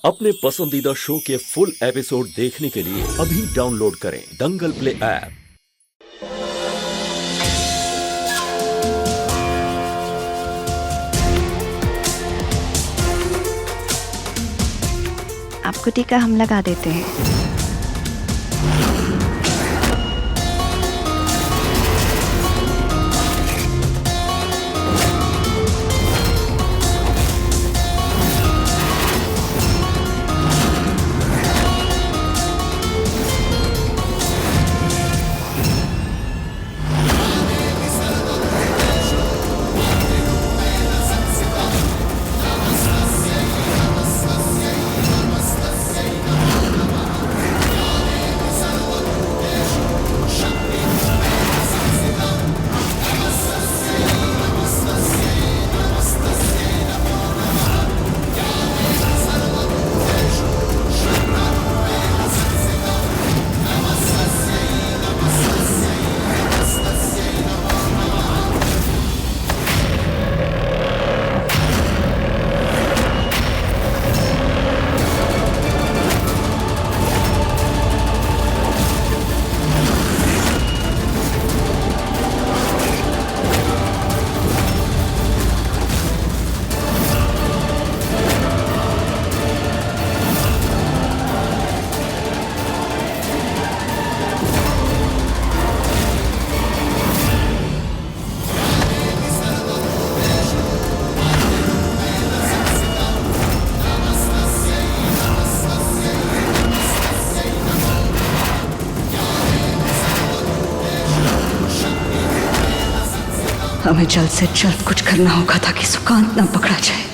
अपने पसंदीदा शो के फुल एपिसोड देखने के लिए अभी डाउनलोड करें दंगल प्ले ऐप। आपको टीका हम लगा देते हैं। हमें जल्द से जल्द कुछ करना होगा ताकि सुकांत न पकड़ा जाए।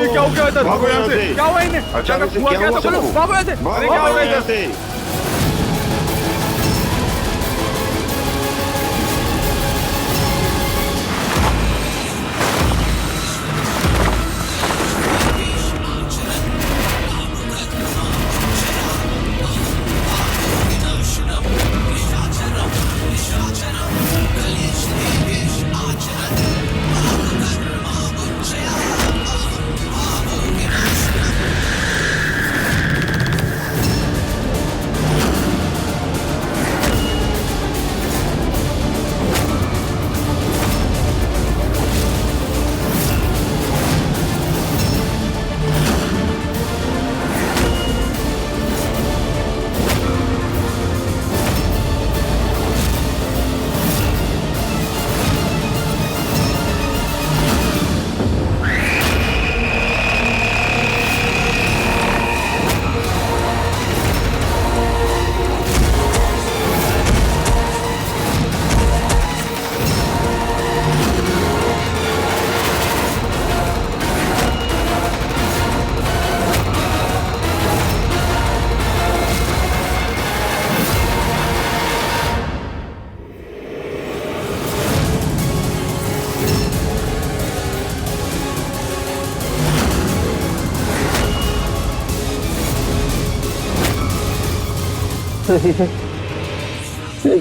क्या हो गया? भागो यहाँ से! क्या हुआ इन्हें? अचानक हुआ क्या? तो बोलो, भागो यहाँ से! अरे क्या हो रहा है?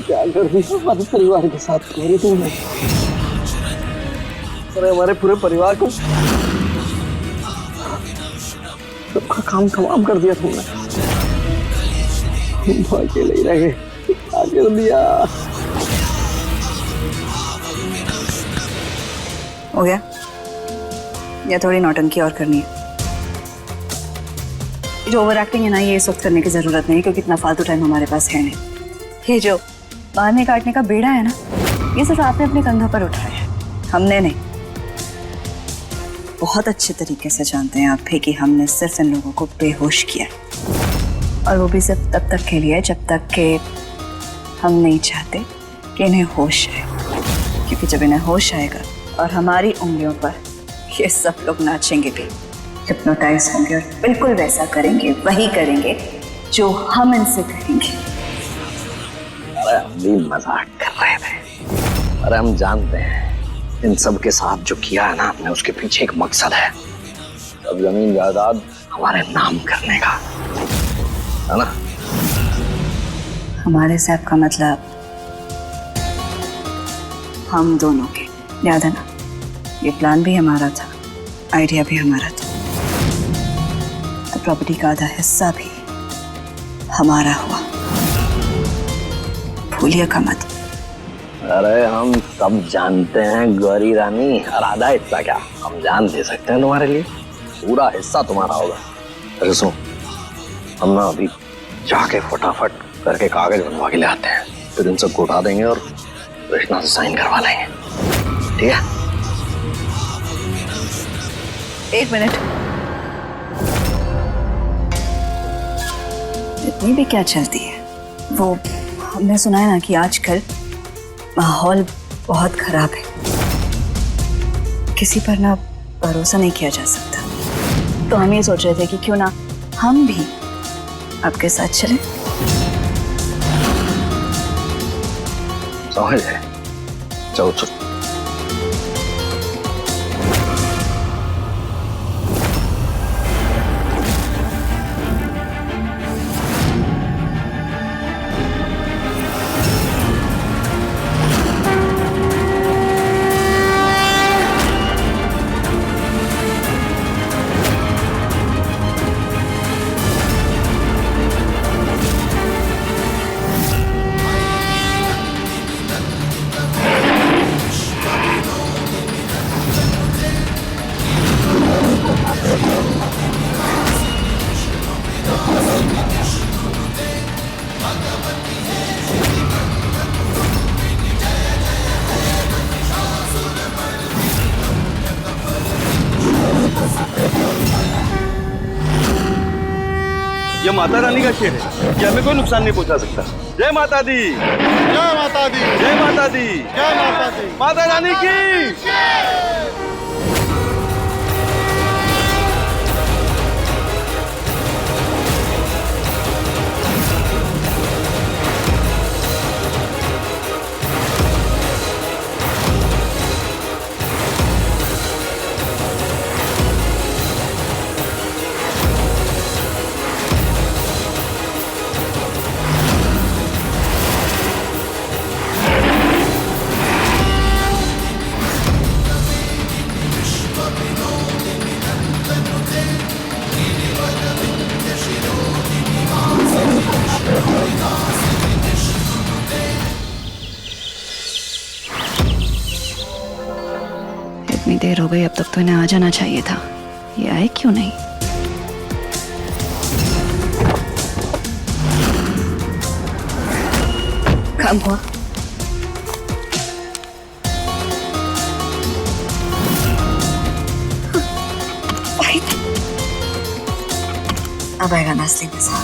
क्या कर रही है हमारे परिवार के साथ? मेरे तुमने अरे हमारे पूरे परिवार को सबका काम तमाम कर दिया तुमने। तुम अकेले ही रह गए। क्या कर दिया? हो गया या थोड़ी नौटंकी और करनी है? जो ओवर एक्टिंग है ना, ये इस वक्त करने की जरूरत नहीं, क्योंकि इतना फालतू टाइम हमारे पास है नहीं। ये जो बांधने काटने का बेड़ा है ना, ये सिर्फ आपने अपने कंधों पर उठाया है, हमने नहीं। बहुत अच्छे तरीके से जानते हैं आप भी कि हमने सिर्फ इन लोगों को बेहोश किया। और वो भी सिर्फ तब तक के लिए जब तक कि हम नहीं चाहते कि इन्हें होश आए, क्योंकि जब इन्हें होश आएगा और हमारी उंगलियों पर ये सब लोग नाचेंगे भी, हिप्नोटाइज होंगे और बिल्कुल वैसा करेंगे, वही करेंगे जो हम इनसे करेंगे। अरे हम भी मजाक कर रहे थे। अरे हम जानते हैं इन सब के साथ जो किया है ना हमने, उसके पीछे एक मकसद है। सब जमीन जायदाद हमारे नाम करने का है ना। हमारे साहब का मतलब हम दोनों के, याद है ना? ये प्लान भी हमारा था, आइडिया भी हमारा था, तो प्रॉपर्टी का आधा हिस्सा भी हमारा हुआ, भूलिए का मत। अरे हम सब जानते हैं गौरी रानी, और आधा हिस्सा क्या हम जान दे सकते हैं तुम्हारे लिए, पूरा हिस्सा तुम्हारा होगा। अरे सुनो, हम ना अभी जाके फटाफट करके कागज बनवा के ले आते हैं, फिर इन सबको उठा देंगे और कृष्णा से साइन करवा लेंगे, ठीक है? एक मिनट, इतनी भी क्या चलती है? वो हमने सुना है ना कि आजकल माहौल बहुत खराब है, किसी पर ना भरोसा नहीं किया जा सकता। तो हम ये सोच रहे थे कि क्यों ना हम भी आपके साथ चलें। समझ गए? चलो चलो। ये माता रानी का शेर है, ये हमें कोई नुकसान नहीं पहुंचा सकता। जय माता दी, जय माता दी, जय माता दी, जय माता दी। माता रानी की। इतनी देर हो गई, अब तक तो इन्हें आ जाना चाहिए था, ये आए क्यों नहीं? काम हुआ। अब आएगा ना असली मजा,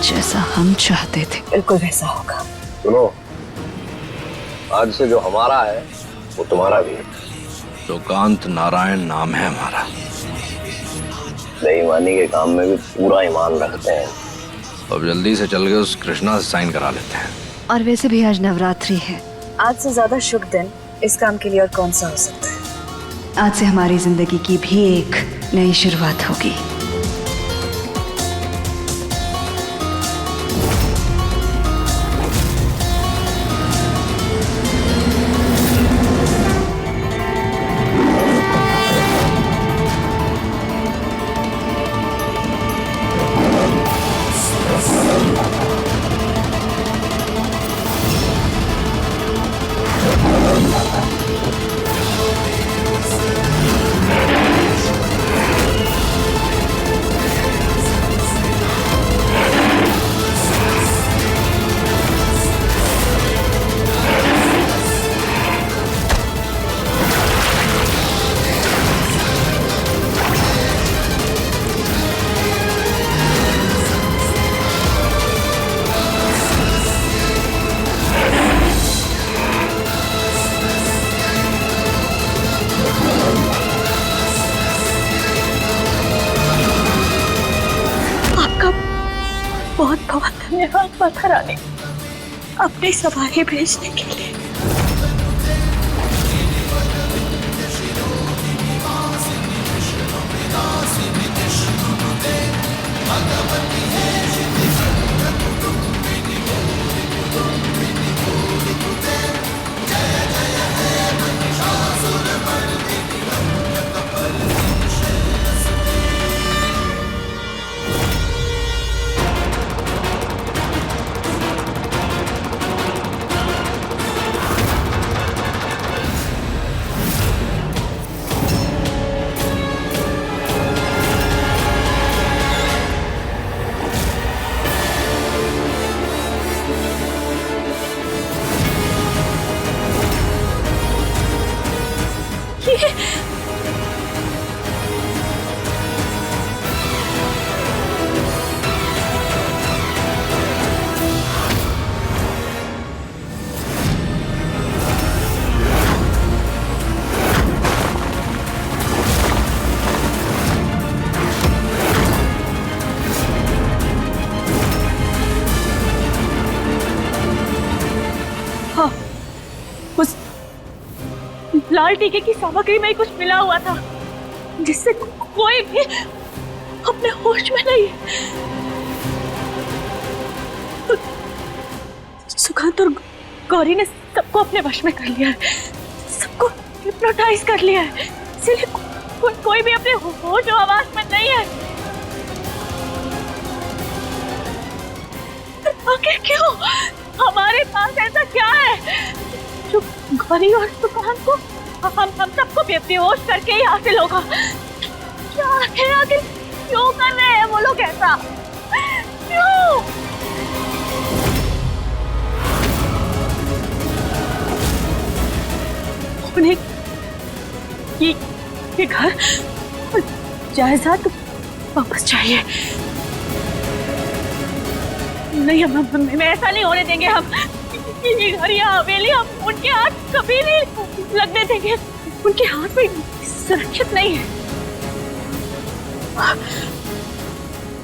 जैसा हम चाहते थे बिल्कुल वैसा होगा। सुनो, आज से जो हमारा है वो तुम्हारा भी है। सुकांत नारायण नाम है हमारा। बेईमानी के काम में भी पूरा ईमान रखते हैं। अब जल्दी से चल के उस कृष्णा से साइन करा लेते हैं। और वैसे भी आज नवरात्रि है, आज से ज्यादा शुभ दिन इस काम के लिए और कौन सा हो सकता है। आज से हमारी जिंदगी की भी एक नई शुरुआत होगी। बहुत बहुत धन्यवाद माता रानी अपनी सवारी भेजने के लिए। हाँ, उस लाल टीके की सामग्री में कुछ मिला हुआ था जिससे कोई भी अपने होश में नहीं है। सुकांत और गौरी ने सबको अपने वश में कर लिया है, सबको हिप्नोटाइज कर लिया है, इसलिए कोई भी अपने होश और आवाज में नहीं है। आखिर क्यों? हमारे पास ऐसा क्या है जो गौरी और सुकांत को हम सबको बेहोश करके ही हासिल होगा? क्या आखिर क्यों कर रहे हैं वो लोग ऐसा? क्यों? उन्हें ये घर जायदाद वापस चाहिए। नहीं, हम ऐसा नहीं होने देंगे। हम ये घर या हवेली हम उनके हाथ कभी नहीं लगने देंगे। उनके हाथ में सुरक्षित नहीं है।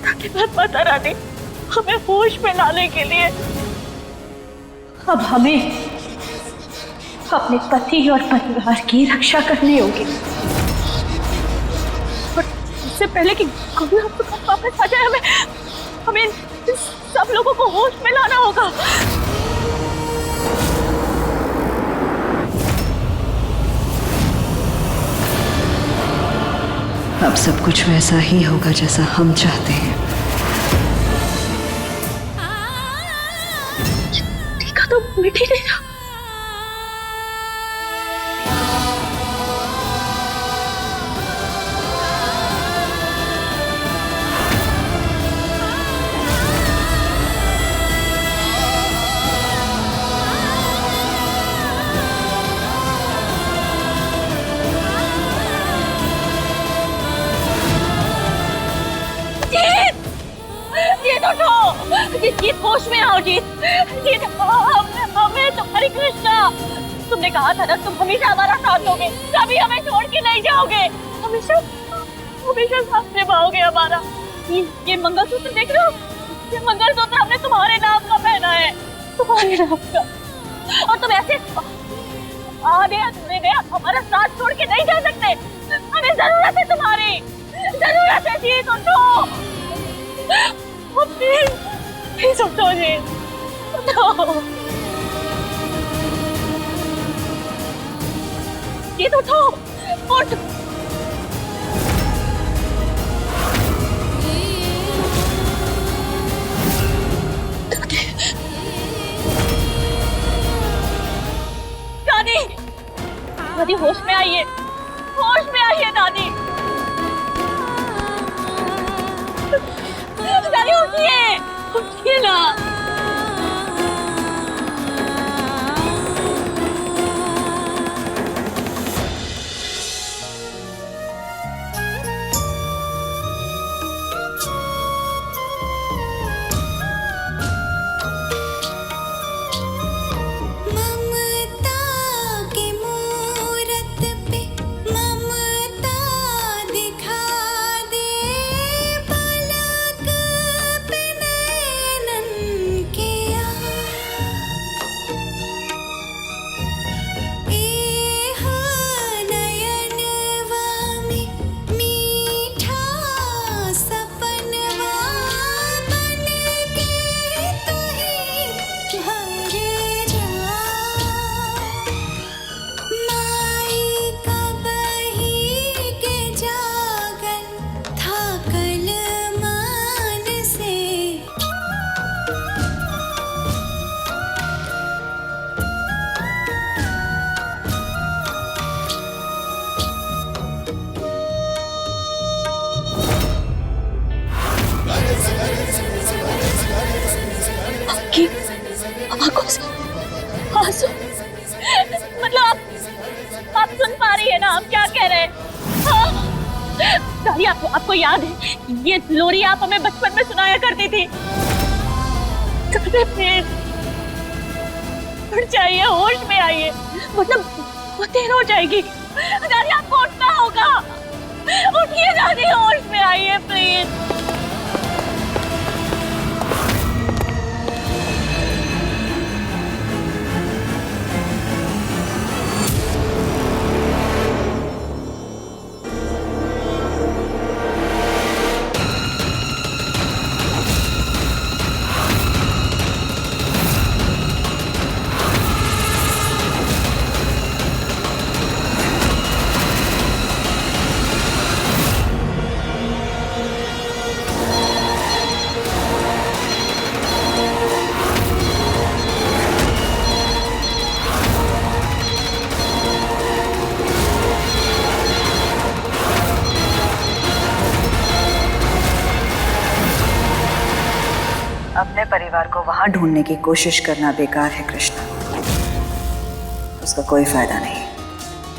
धन्यवाद माता रानी हमें होश में लाने के लिए। अब हमें अपने पति और परिवार की रक्षा करनी होगी, और इससे पहले कि कभी हम वापस आ जाए हमें सब लोगों को होश में लाना होगा। अब सब कुछ वैसा ही होगा जैसा हम चाहते हैं। टीका तो मिट ही नहीं रहा। जीत होश में आओ। जीत हमें तुम्हारी कृष्णा, तुमने कहा था ना तुम हमेशा हमारा साथ दोगे, कभी हमें छोड़ के नहीं जाओगे, हमेशा हमेशा साथ निभाओगे हमारा। ये मंगलसूत्र देख रहे हो? ये मंगलसूत्र हमने तुम्हारे नाम का पहना है, तुम्हारे नाम का। और तुम ऐसे आधे अधूरे हमारा साथ छोड़ के नहीं जा सकते। हमें जरूरत है तुम्हारी, जरूरत है। जीत उठो, प्लीज उठो जी, उठो। जीत उठो, उठ। दादी, दादी होश में आइए, होश में आइए दादी। दादी उठिए, उठिए ना। दादी आपको याद है ये लोरी आप हमें बचपन में सुनाया करती थी। उठ जाइए, होश में आइए, मतलब वो देर हो जाएगी। दादी आपको उठना होगा, उठिए दादी, होश में आइए प्लीज। अपने परिवार को वहां ढूंढने की कोशिश करना बेकार है कृष्णा, उसका कोई फायदा नहीं।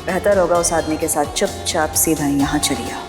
बेहतर होगा उस आदमी के साथ चुपचाप सीधा यहाँ चली आओ।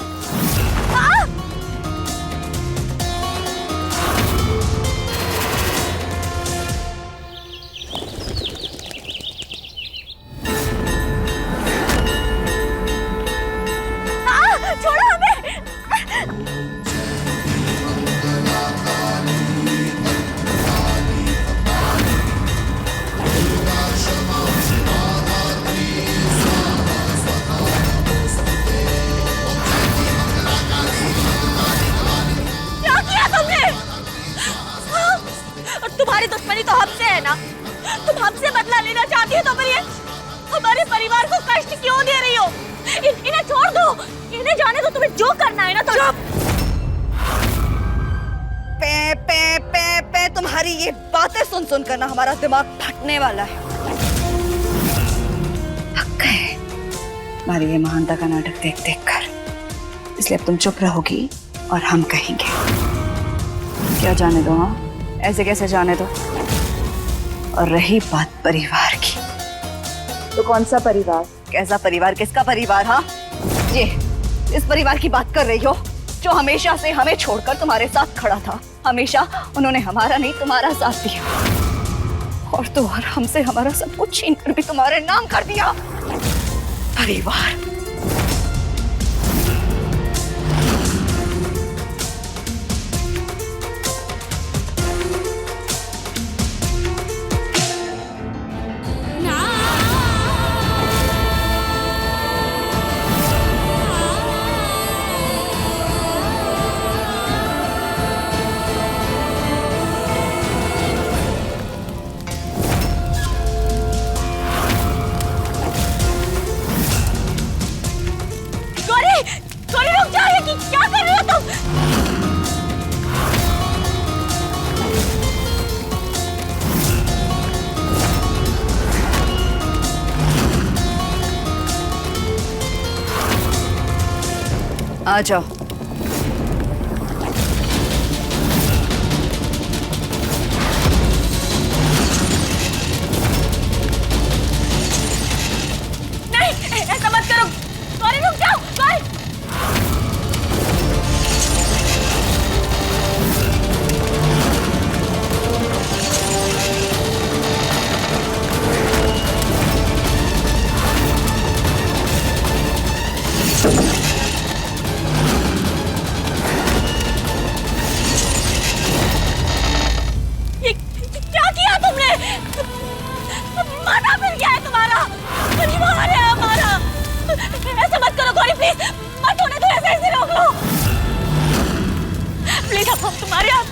तुम्हारी दुश्मनी तो हमसे है ना, तुम हमसे बदला लेना चाहती हो तो फिर ये हमारे परिवार को कष्ट क्यों दे रही हो? इन्हें छोड़ दो, इन्हें जाने दो, तुम्हें जो करना है ना तो। चुप! पे पे पे पे तुम्हारी ये बातें सुन सुन कर ना हमारा दिमाग फटने वाला है। थक गए हमारी ये महानता का नाटक देख देख कर, इसलिए अब तुम चुप रहोगी और हम कहेंगे। क्या जाने दो, हाँ ऐसे कैसे जाने दो। और रही बात परिवार की, तो कौन सा परिवार, कैसा परिवार, किसका परिवार? हाँ ये इस परिवार की बात कर रही हो जो हमेशा से हमें छोड़कर तुम्हारे साथ खड़ा था। हमेशा उन्होंने हमारा नहीं तुम्हारा साथ दिया, और तो और हमसे हमारा सब कुछ छीन कर भी तुम्हारे नाम कर दिया। परिवार आ जाओ। नहीं, ऐसा मत करो। गौरी रुक जाओ, गौरी।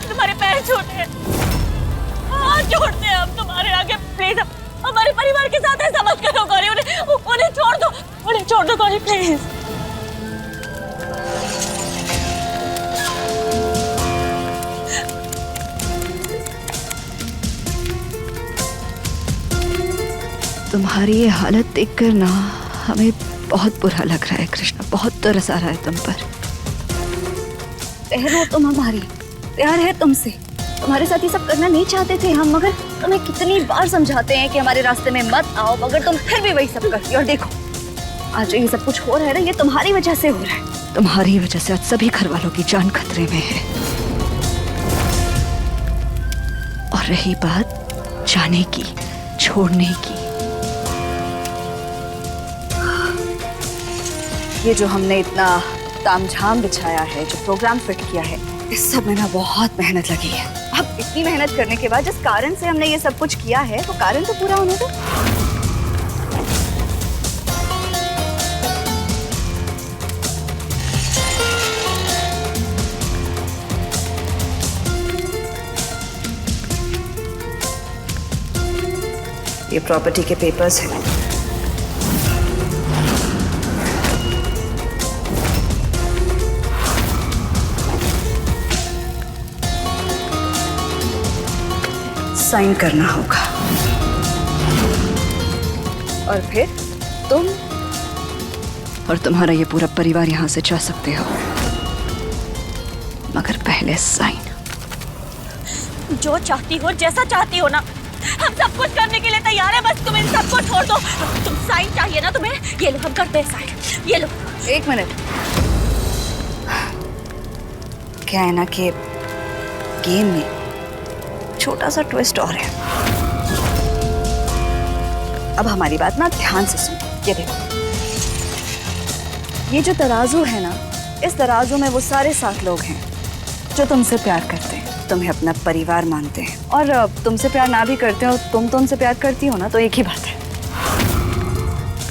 तुम्हारे पैर छूटे हैं, हाथ जोड़ते हैं हम तुम्हारे आगे, प्लीज हमारे परिवार के साथ ऐसा मत करो गौरी। उन्हें छोड़ दो, उन्हें छोड़ दो गौरी प्लीज। तुम्हारी ये हालत देखकर ना हमें बहुत बुरा लग रहा है कृष्णा, बहुत तरस आ रहा है तुम पर। हो तुम हमारी, प्यार है तुमसे, तुम्हारे साथ ये सब करना नहीं चाहते थे हम, मगर तुम्हें कितनी बार समझाते हैं कि हमारे रास्ते में मत आओ, मगर तुम फिर भी वही सब करती हो। और देखो आज ये सब कुछ हो रहा है ना, ये तुम्हारी वजह से हो रहा है। तुम्हारी वजह से आज सभी घर वालों की जान खतरे में है। और रही बात जाने की, छोड़ने की, ये जो हमने इतना तामझाम बिछाया है, जो प्रोग्राम फिट किया है, इस सब में ना बहुत मेहनत लगी है। अब इतनी मेहनत करने के बाद जिस कारण से हमने ये सब कुछ किया है, वो कारण तो पूरा होने दो। ये प्रॉपर्टी के पेपर्स हैं। साइन करना होगा और फिर तुम और तुम्हारा ये पूरा परिवार यहां से जा सकते हो, मगर पहले साइन। जो चाहती हो, जैसा चाहती हो ना, हम सब कुछ करने के लिए तैयार है। बस तुम इन सबको छोड़ दो। तुम साइन चाहिए ना तुम्हें, ये लो, हम करते हैं साइन। ये लो। एक मिनट, क्या है ना कि गेम में छोटा सा ट्विस्ट और है। अब हमारी बात ना ध्यान से सुनो। ये देखो, ये जो तराजू है ना, इस तराजू में वो सारे 7 लोग हैं जो तुमसे प्यार करते हैं, तुम्हें अपना परिवार मानते हैं। और तुमसे प्यार ना भी करते हो, तुम तो उनसे प्यार करती हो ना, तो एक ही बात है।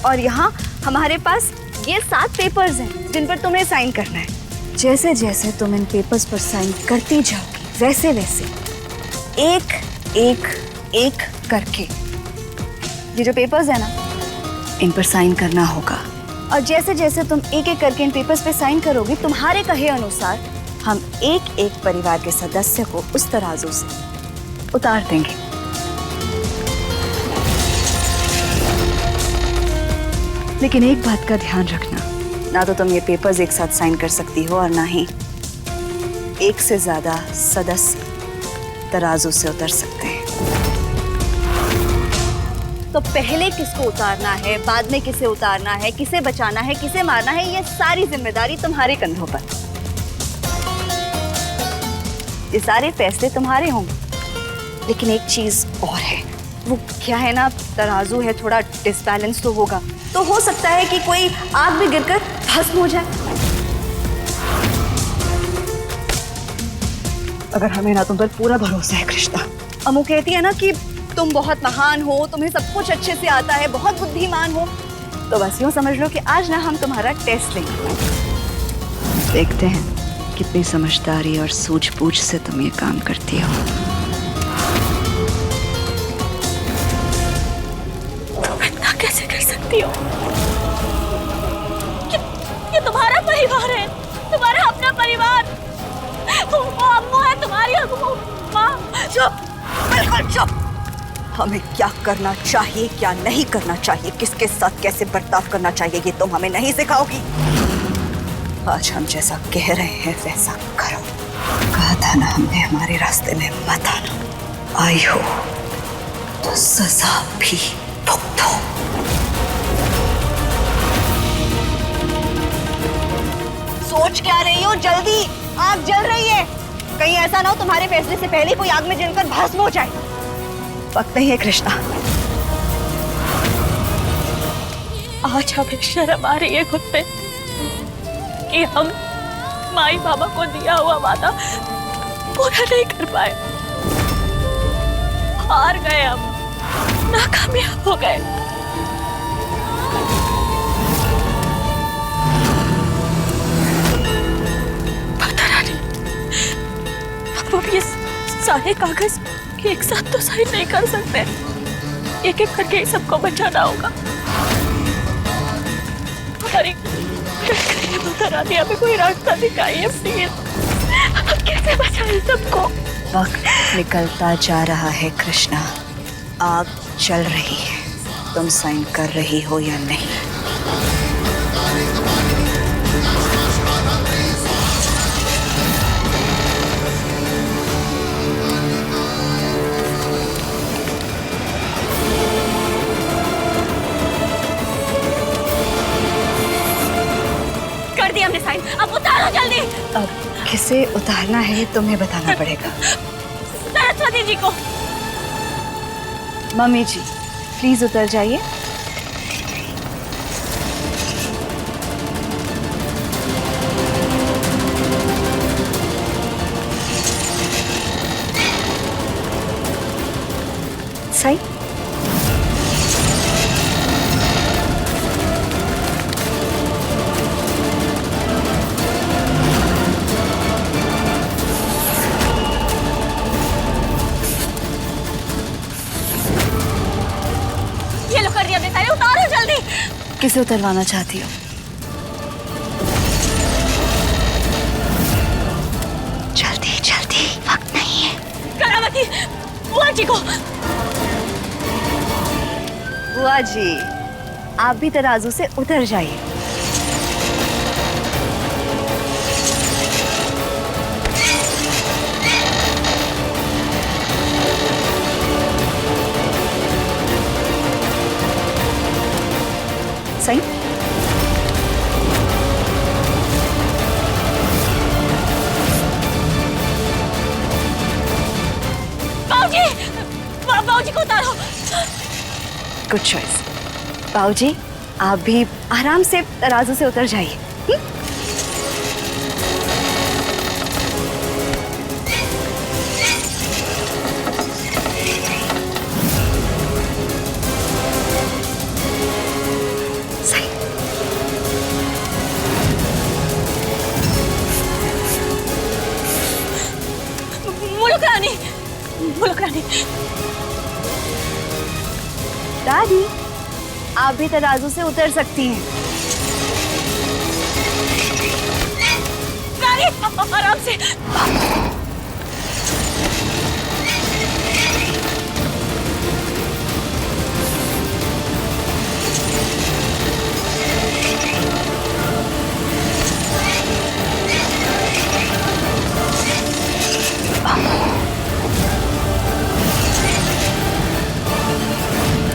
और यहाँ हमारे पास ये 7 पेपर्स हैं जिन पर तुम्हें साइन करना है। जैसे जैसे तुम इन पेपर्स पर साइन करती जाओगी, वैसे वैसे एक एक एक करके ये जो पेपर्स है ना, इन पर साइन करना होगा। और जैसे जैसे तुम एक एक करके इन पेपर्स पे साइन करोगी, तुम्हारे कहे अनुसार हम एक एक परिवार के सदस्य को उस तराजू से उतार देंगे। लेकिन एक बात का ध्यान रखना, ना तो तुम ये पेपर्स एक साथ साइन कर सकती हो और ना ही एक से ज्यादा सदस्य तराजू से उतर सकते हैं। तो पहले किसको उतारना है, बाद में किसे उतारना है, किसे बचाना है, किसे मारना है, ये सारी जिम्मेदारी तुम्हारे कंधों पर। ये सारे फैसले तुम्हारे होंगे। लेकिन एक चीज और है, वो क्या है ना, तराजू है, थोड़ा डिसबैलेंस तो होगा। तो हो सकता है कि कोई आग में गिरकर भस्म हो जाए। अगर हमें ना तुम पर पूरा भरोसा है कृष्णा, अमू कहती है ना कि तुम बहुत महान हो, तुम्हें सब कुछ अच्छे से आता है, बहुत बुद्धिमान हो, तो बस यूं समझ लो कि आज ना हम तुम्हारा टेस्ट लेंगे। देखते हैं कितनी समझदारी और सूझबूझ से तुम ये काम करती हो। इतना कैसे कर सकती हो? ये तुम्हारा परिवार है, तुम्हारा अपना परिवार। वो अम्मू है तुम्हारी, माँ। चुप, बिल्कुल चुप। हमें क्या करना चाहिए, क्या नहीं करना चाहिए, किसके साथ कैसे बर्ताव करना चाहिए, ये तुम हमें नहीं सिखाओगी। आज हम जैसा कह रहे हैं वैसा करो। कहा था ना हमने, हमारे रास्ते में मत आना, आई हो तो सजा भी भुगतो। सोच क्या रही हो? जल्दी, आग जल रही है। कहीं ऐसा ना हो तुम्हारे फैसले से पहले कोई आग में जलकर भस्म हो जाए। वक्त नहीं है कृष्णा। आज हमें शर्म आ रही है खुद पे कि हम माई बाबा को दिया हुआ वादा पूरा नहीं कर पाए। हार गए, हम नाकामयाब हो गए। पता नहीं, अब ये सारे कागज एक साथ तो साइन नहीं कर सकते, एक एक करके ही सबको बचाना होगा। हमारी रानी हमें कोई रास्ता दिखाइए प्लीज, हम कैसे बचाएं सबको? वक्त निकलता जा रहा है कृष्णा, आग चल रही है, तुम साइन कर रही हो या नहीं? अब किसे उतारना है तुम्हें बताना पड़ेगा। सरस्वती जी को। मम्मी जी प्लीज उतर जाइए। सही। ये लो कर दिया हमने सारे, उतारो जल्दी। किसे उतरवाना चाहती हो? जल्दी जल्दी, वक्त नहीं है। कलावती, बुआ जी को। बुआ जी आप भी तराजू से उतर जाइए। सही। बाबूजी, बाबूजी को उतारो। Good choice. बाबूजी आप भी आराम से तराजू से उतर जाइए। सही। मुलुक रानी, मुलुक रानी। दादी आप भी तराजू से उतर सकती हैं। रानी आराम से।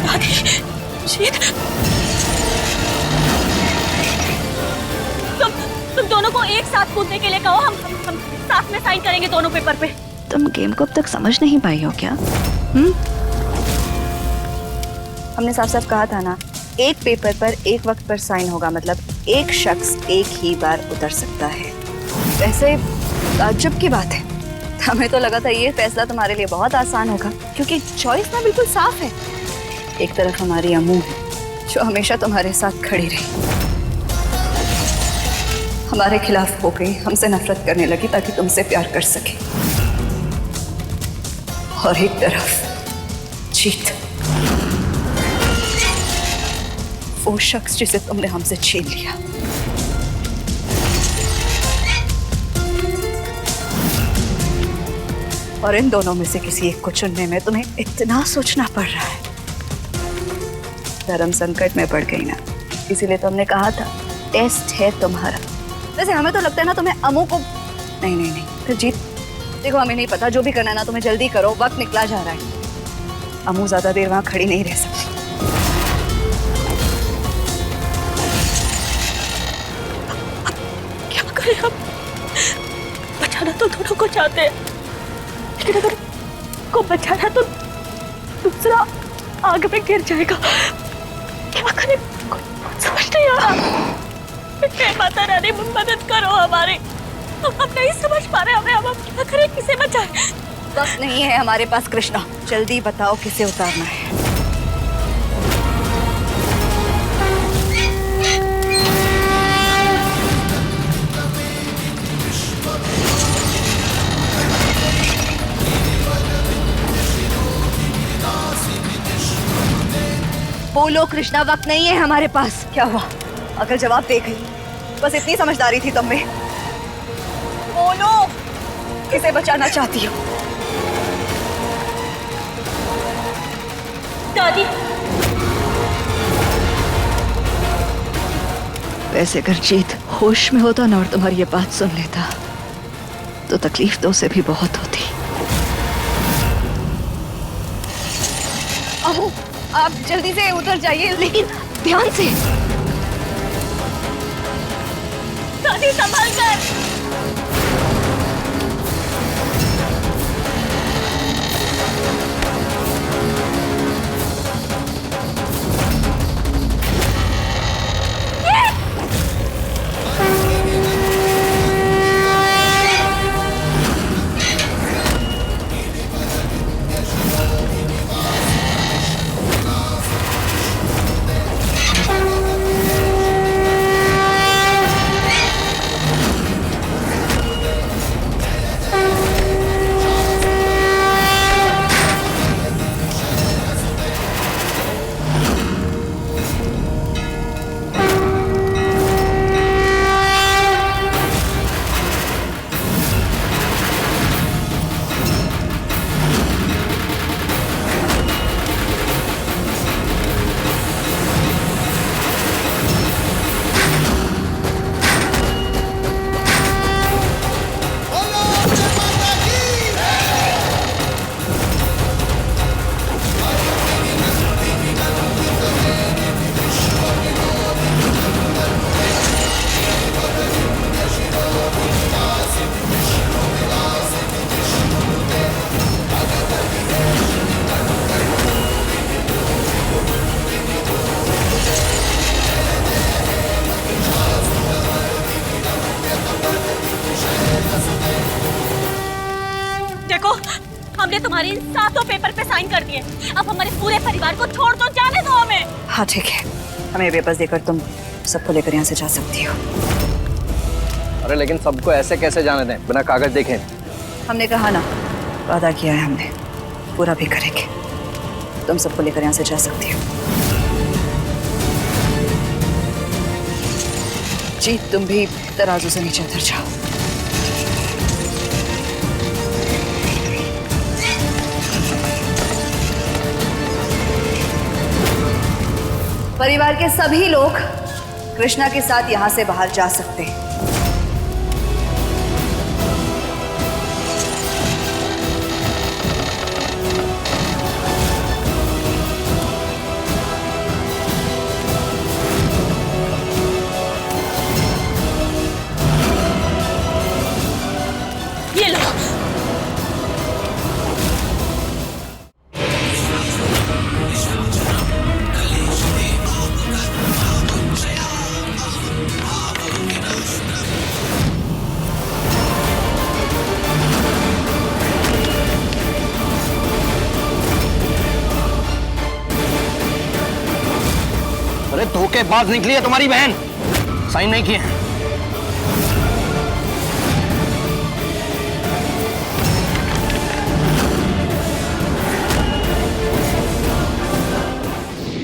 दादी, शीत, तुम दोनों को एक साथ कूदने के लिए कहो। हम साथ में साइन करेंगे दोनों पेपर पे। तुम गेम को अब तक समझ नहीं पाई हो क्या? हमने साफ साफ कहा था ना, एक पेपर पर एक वक्त पर साइन होगा, मतलब एक शख्स एक ही बार उतर सकता है। वैसे ताज्जुब की बात है, हमें तो लगा था ये फैसला तुम्हारे लिए बहुत आसान होगा, क्योंकि चॉइस ना बिल्कुल साफ है। एक तरफ हमारी अम्मू है जो हमेशा तुम्हारे साथ खड़ी रही, हमारे खिलाफ हो गई, हमसे नफरत करने लगी ताकि तुमसे प्यार कर सके। और एक तरफ जीत, वो शख्स जिसे तुमने हमसे छीन लिया। और इन दोनों में से किसी एक को चुनने में तुम्हें इतना सोचना पड़ रहा है। धर्म संकट में पड़ गई ना, इसीलिए तो हमने कहा था टेस्ट है तुम्हारा। वैसे हमें तो लगता है ना तुम्हें अमू को नहीं फिर जीत। देखो हमें नहीं पता, जो भी करना है ना तुम्हें जल्दी करो, वक्त निकला जा रहा है। अमू ज्यादा देर वहां खड़ी नहीं रह सकती। क्या करें हम? बचाना तो दोनों को चाहते हैं, लेकिन अगर को बचाना तो दूसरा आग में गिर जाएगा। क्या करें? कुछ समझ नहीं आ रहा। हे माता रानी मदद करो हमारी, हम नहीं समझ पा रहे। हमें हम क्या करें, किसे बचाएं? वक्त नहीं है हमारे पास कृष्णा, जल्दी बताओ किसे उतारना है। बोलो कृष्णा, वक्त नहीं है हमारे पास। क्या हुआ? अगर जवाब दे गई, बस इतनी समझदारी थी तुम में। बोलो किसे बचाना चाहती हो? दादी, वैसे अगर जीत होश में होता ना और तुम्हारी ये बात सुन लेता तो तकलीफ तो उसे भी बहुत होती। अबू आप जल्दी से उतर जाइए, लेकिन ध्यान से। दादी संभल कर। हमने तुम्हारे इन 7 पेपर पे साइन कर दिए। अब हमारे पूरे परिवार को छोड़ दो, जाने दो हमें। हाँ ठीक है, हमें पेपर्स देकर तुम सबको लेकर यहाँ से जा सकती हो। अरे लेकिन सबको ऐसे कैसे जाने दें बिना कागज देखे? हमने कहा ना, वादा किया है हमने, पूरा भी करेंगे। तुम सबको लेकर यहाँ से जा सकती हो। जी तुम भी तराजू से नीचे उतर जाओ। परिवार के सभी लोग कृष्णा के साथ यहाँ से बाहर जा सकते हैं। ये लो। अरे धोखेबाज निकली है तुम्हारी बहन, साइन नहीं किए।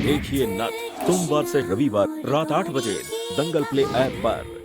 देखिए नथ सोमवार से रविवार रात 8 बजे दंगल प्ले ऐप पर।